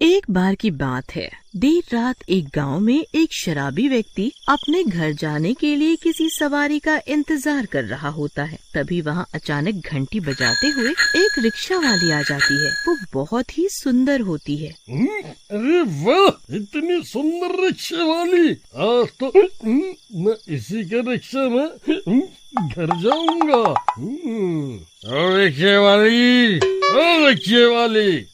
एक बार की बात है, देर रात एक गांव में एक शराबी व्यक्ति अपने घर जाने के लिए किसी सवारी का इंतजार कर रहा होता है। तभी वहां अचानक घंटी बजाते हुए एक रिक्शा वाली आ जाती है। वो बहुत ही सुंदर होती है। अरे वाह, इतनी सुंदर रिक्शा वाली! आज तो मैं इसी के रिक्शा में घर जाऊंगा। और रिक्शे वाली,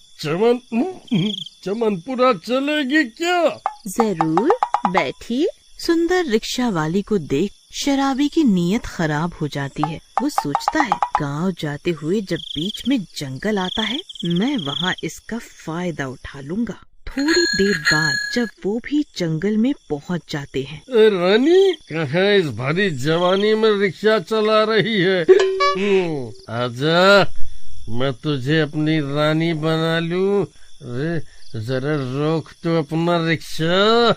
चमनपुरा चलेगी क्या? जरूर, बैठिए। सुंदर रिक्शा वाली को देख शराबी की नीयत खराब हो जाती है। वो सोचता है, गांव जाते हुए जब बीच में जंगल आता है, मैं वहां इसका फायदा उठा लूंगा। थोड़ी देर बाद जब वो भी जंगल में पहुंच जाते हैं। रानी, कहाँ इस भारी जवानी में रिक्शा चला रही है? आजा, मैं तुझे अपनी रानी बना लूं। जरा रोक तो अपना रिक्शा।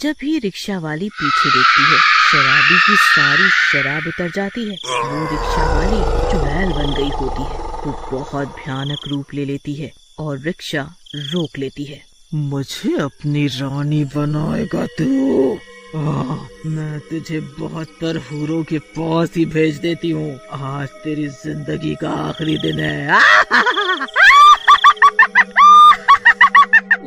जब ही रिक्शा वाली पीछे देखती है, शराबी की सारी शराब उतर जाती है। वो रिक्शा वाली चुड़ैल बन गई होती है। वो बहुत भयानक रूप ले लेती है और रिक्शा रोक लेती है। मुझे अपनी रानी बनाएगा तू? मैं तुझे 72 हूरों के पास ही भेज देती हूँ। आज तेरी जिंदगी का आखिरी दिन है।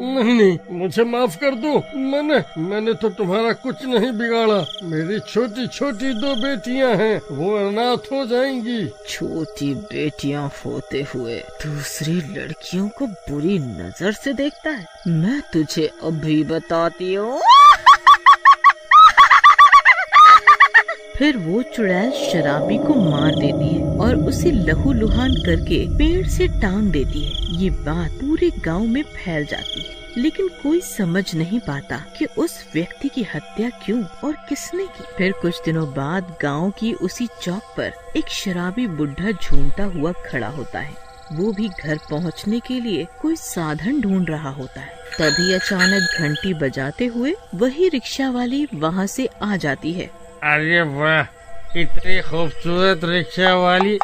नहीं, मुझे माफ कर दो। मैंने तो तुम्हारा कुछ नहीं बिगाड़ा। मेरी छोटी छोटी 2 बेटियां हैं, वो अनाथ हो जाएंगी। छोटी बेटियां होते हुए दूसरी लड़कियों को बुरी नजर से देखता है? मैं तुझे अभी बताती हूँ। फिर वो चुड़ैल शराबी को मार देती है और उसे लहूलुहान करके पेड़ से टांग देती है। ये बात पूरे गांव में फैल जाती है, लेकिन कोई समझ नहीं पाता कि उस व्यक्ति की हत्या क्यों और किसने की। फिर कुछ दिनों बाद गांव की उसी चौक पर एक शराबी बुढ़ा झूमता हुआ खड़ा होता है। वो भी घर पहुंचने के लिए कोई साधन ढूंढ रहा होता है। तभी अचानक घंटी बजाते हुए वही रिक्शा वाली वहाँ से आ जाती है। अरे वाह, इतनी खूबसूरत रिक्शा वाली!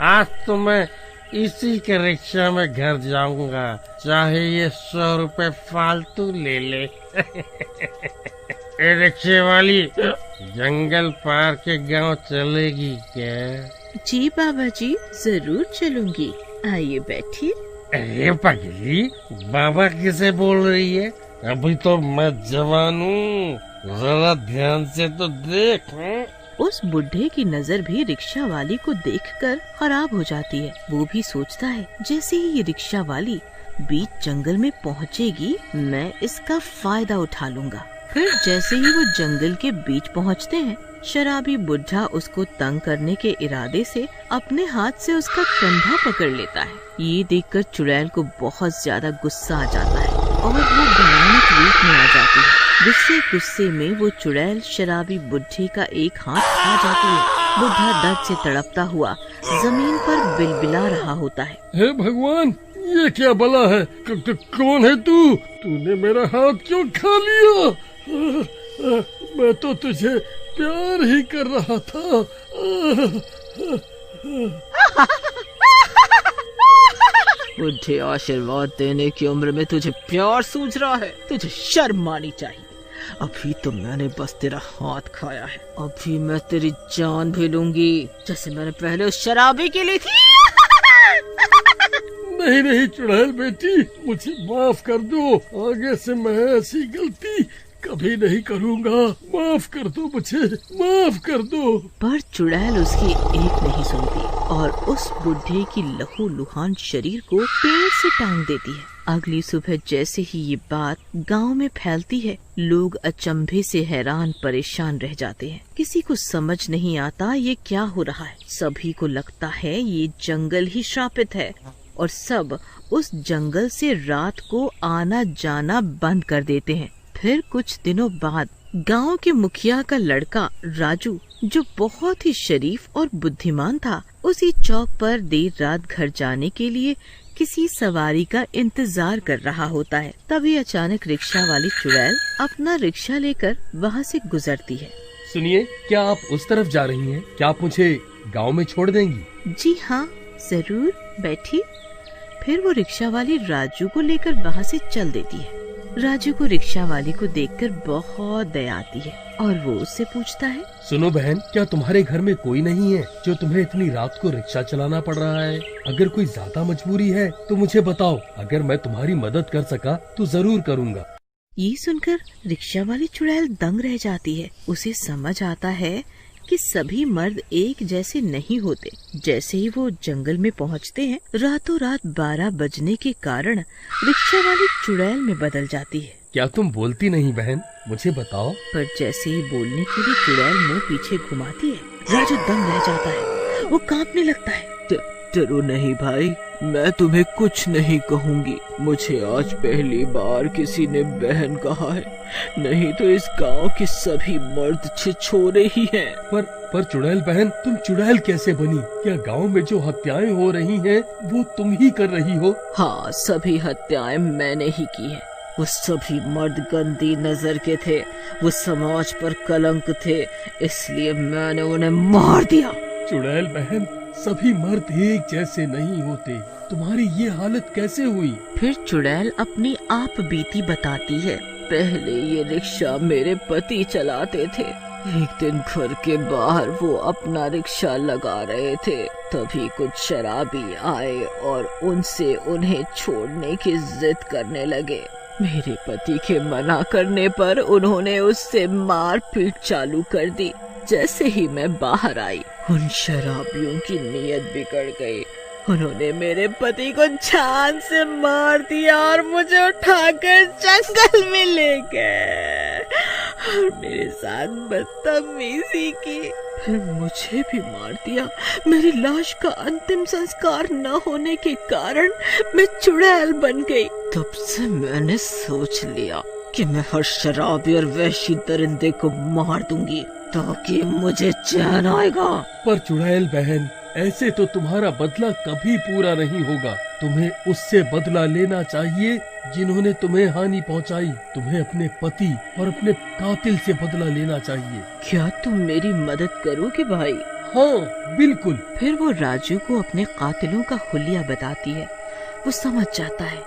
आज तो मैं इसी के रिक्शा में घर जाऊंगा, चाहे ये 100 रुपए फालतू ले ले। ए रिक्शे वाली, जंगल पार के गांव चलेगी क्या? जी बाबा जी, जरूर चलूंगी। आइए बैठिए। अरे पगली, बाबा किसे बोल रही है? अभी तो मैं जवान हूँ, जरा ध्यान से तो देख। उस बुढ़े की नजर भी रिक्शा वाली को देखकर खराब हो जाती है। वो भी सोचता है, जैसे ही ये रिक्शा वाली बीच जंगल में पहुँचेगी, मैं इसका फायदा उठा लूंगा। फिर जैसे ही वो जंगल के बीच पहुँचते हैं, शराबी बुढ़ा उसको तंग करने के इरादे से अपने हाथ से उसका कंधा पकड़ लेता है। ये देखकर चुड़ैल को बहुत ज्यादा गुस्सा आ जाता है और वो भयानक रूप में आ जाती है। गुस्से में वो चुड़ैल शराबी बुढ़े का एक हाथ खा जाती है। बुढ़ा दर्द से तड़पता हुआ जमीन पर बिलबिला रहा होता है। हे भगवान, ये क्या बला है? कौन है तू? तूने मेरा हाथ क्यों खा लिया? मैं तो तुझे प्यार ही कर रहा था। मुझे आशीर्वाद देने की उम्र में तुझे प्यार सूझ रहा है? तुझे शर्म आनी चाहिए। अभी तो मैंने बस तेरा हाथ खाया है, अभी मैं तेरी जान भी लूंगी, जैसे मैंने पहले उस शराबी के लिए थी। नहीं चुड़ैल बेटी, मुझे माफ कर दो। आगे से मैं ऐसी गलती कभी नहीं करूँगा। माफ कर दो मुझे, माफ कर दो। पर चुड़ैल उसकी एक नहीं सुनती और उस बुढ़े की लहूलुहान शरीर को पेड़ से टांग देती है। अगली सुबह जैसे ही ये बात गांव में फैलती है, लोग अचंभे से हैरान परेशान रह जाते हैं। किसी को समझ नहीं आता ये क्या हो रहा है। सभी को लगता है ये जंगल ही श्रापित है और सब उस जंगल से रात को आना जाना बंद कर देते हैं। फिर कुछ दिनों बाद गांव के मुखिया का लड़का राजू, जो बहुत ही शरीफ और बुद्धिमान था, उसी चौक पर देर रात घर जाने के लिए किसी सवारी का इंतजार कर रहा होता है। तभी अचानक रिक्शा वाली चुड़ैल अपना रिक्शा लेकर वहाँ से गुजरती है। सुनिए, क्या आप उस तरफ जा रही हैं? क्या आप मुझे गांव में छोड़ देंगी? जी हाँ, जरूर, बैठिए। फिर वो रिक्शा वाली राजू को लेकर वहाँ से चल देती है। राजू को रिक्शा वाली को देखकर बहुत दया आती है और वो उससे पूछता है, सुनो बहन, क्या तुम्हारे घर में कोई नहीं है जो तुम्हें इतनी रात को रिक्शा चलाना पड़ रहा है? अगर कोई ज्यादा मजबूरी है तो मुझे बताओ, अगर मैं तुम्हारी मदद कर सका तो जरूर करूँगा। ये सुनकर रिक्शा वाली चुड़ैल दंग रह जाती है। उसे समझ आता है कि सभी मर्द एक जैसे नहीं होते। जैसे ही वो जंगल में पहुंचते हैं, रातों रात 12 बजने के कारण रिक्शा वाली चुड़ैल में बदल जाती है। क्या तुम बोलती नहीं बहन, मुझे बताओ। पर जैसे ही बोलने के लिए चुड़ैल मुंह पीछे घुमाती है, राजू दंग रह जाता है। वो कांपने लगता है। डरो नहीं भाई, मैं तुम्हें कुछ नहीं कहूँगी। मुझे आज पहली बार किसी ने बहन कहा है, नहीं तो इस गांव के सभी मर्द छिछोरे ही हैं। पर चुड़ैल बहन, तुम चुड़ैल कैसे बनी? क्या गांव में जो हत्याएं हो रही हैं वो तुम ही कर रही हो? हाँ, सभी हत्याएं मैंने ही की है। वो सभी मर्द गंदी नजर के थे, वो समाज पर कलंक थे, इसलिए मैंने उन्हें मार दिया। चुड़ैल बहन, सभी मर्द एक जैसे नहीं होते। तुम्हारी ये हालत कैसे हुई? फिर चुड़ैल अपनी आप बीती बताती है। पहले ये रिक्शा मेरे पति चलाते थे। एक दिन घर के बाहर वो अपना रिक्शा लगा रहे थे, तभी कुछ शराबी आए और उनसे उन्हें छोड़ने की जिद करने लगे। मेरे पति के मना करने पर उन्होंने उससे मारपीट चालू कर दी। जैसे ही मैं बाहर आई, उन शराबियों की नीयत बिगड़ गई। उन्होंने मेरे पति को जान से मार दिया और मुझे उठाकर जंगल में ले गए और मेरे साथ बदतमीजी की। फिर मुझे भी मार दिया। मेरी लाश का अंतिम संस्कार न होने के कारण मैं चुड़ैल बन गई। तब से मैंने सोच लिया कि मैं हर शराबी और वैश्य दरिंदे को मार दूंगी ताकि मुझे चैन आएगा। पर चुड़ैल बहन, ऐसे तो तुम्हारा बदला कभी पूरा नहीं होगा। तुम्हें उससे बदला लेना चाहिए जिन्होंने तुम्हें हानि पहुंचाई। तुम्हें अपने पति और अपने कातिल से बदला लेना चाहिए। क्या तुम मेरी मदद करोगे भाई? हाँ बिल्कुल। फिर वो राजू को अपने कातिलों का हुलिया बताती है। वो समझ जाता है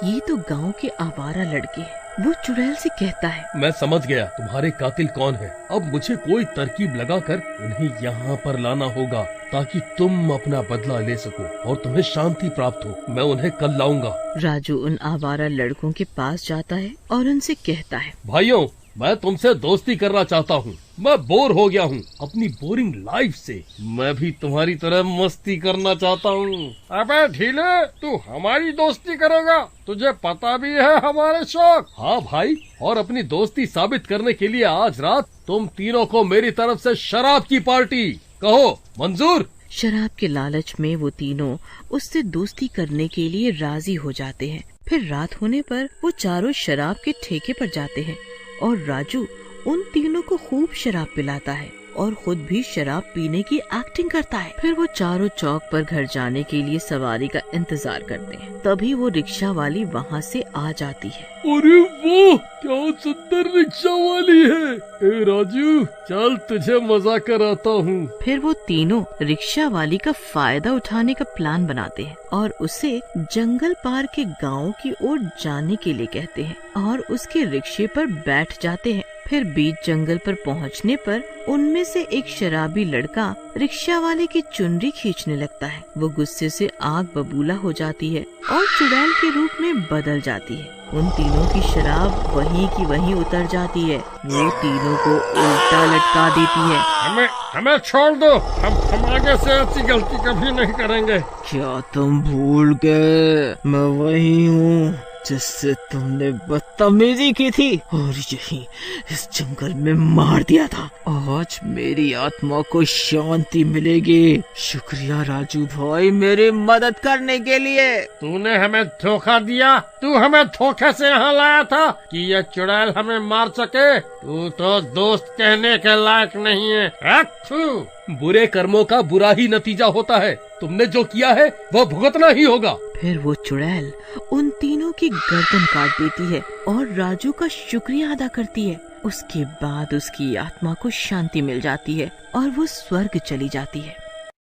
ये तो गांव के आवारा लड़के हैं। वो चुड़ैल से कहता है, मैं समझ गया तुम्हारे कातिल कौन है। अब मुझे कोई तरकीब लगाकर उन्हें यहाँ पर लाना होगा ताकि तुम अपना बदला ले सको और तुम्हें शांति प्राप्त हो। मैं उन्हें कल लाऊंगा। राजू उन आवारा लड़कों के पास जाता है और उनसे कहता है, भाइयों, मैं तुमसे दोस्ती करना चाहता हूँ। मैं बोर हो गया हूँ अपनी बोरिंग लाइफ से। मैं भी तुम्हारी तरह मस्ती करना चाहता हूँ। अबे ढीले, तू हमारी दोस्ती करेगा? तुझे पता भी है हमारे शौक। हाँ भाई, और अपनी दोस्ती साबित करने के लिए आज रात तुम तीनों को मेरी तरफ से शराब की पार्टी। कहो मंजूर? शराब के लालच में वो तीनों उससे दोस्ती करने के लिए राजी हो जाते हैं। फिर रात होने पर वो चारों शराब के ठेके पर जाते हैं और राजू उन तीनों को खूब शराब पिलाता है और खुद भी शराब पीने की एक्टिंग करता है। फिर वो चारों चौक पर घर जाने के लिए सवारी का इंतजार करते हैं। तभी वो रिक्शा वाली वहाँ से आ जाती है। अरे वाह, क्या सुंदर रिक्शा वाली है। ए राजू, चल तुझे मजा कराता हूँ। फिर वो तीनों रिक्शा वाली का फायदा उठाने का प्लान बनाते हैं और उसे जंगल पार के गांव की ओर जाने के लिए कहते हैं और उसके रिक्शे पर बैठ जाते हैं। फिर बीच जंगल पर पहुंचने पर उनमें से एक शराबी लड़का रिक्शा वाले की चुनरी खींचने लगता है। वो गुस्से से आग बबूला हो जाती है और चुड़ैल के रूप में बदल जाती है। उन तीनों की शराब वहीं की वहीं उतर जाती है। वो तीनों को उल्टा लटका देती है। हमें छोड़ दो, हम आगे से ऐसी गलती कभी नहीं करेंगे। क्या तुम भूल गए? मैं वही हूँ जिससे तुमने बदतमीजी की थी और यही इस जंगल में मार दिया था। आज मेरी आत्मा को शांति मिलेगी। शुक्रिया राजू भाई मेरी मदद करने के लिए। तूने हमें धोखा दिया। तू हमें धोखे से यहाँ लाया था कि ये चुड़ैल हमें मार सके। तू तो दोस्त कहने के लायक नहीं है। अच्छू, बुरे कर्मों का बुरा ही नतीजा होता है। तुमने जो किया है वो भुगतना ही होगा। फिर वो चुड़ैल उन तीनों की गर्दन काट देती है और राजू का शुक्रिया अदा करती है। उसके बाद उसकी आत्मा को शांति मिल जाती है और वो स्वर्ग चली जाती है।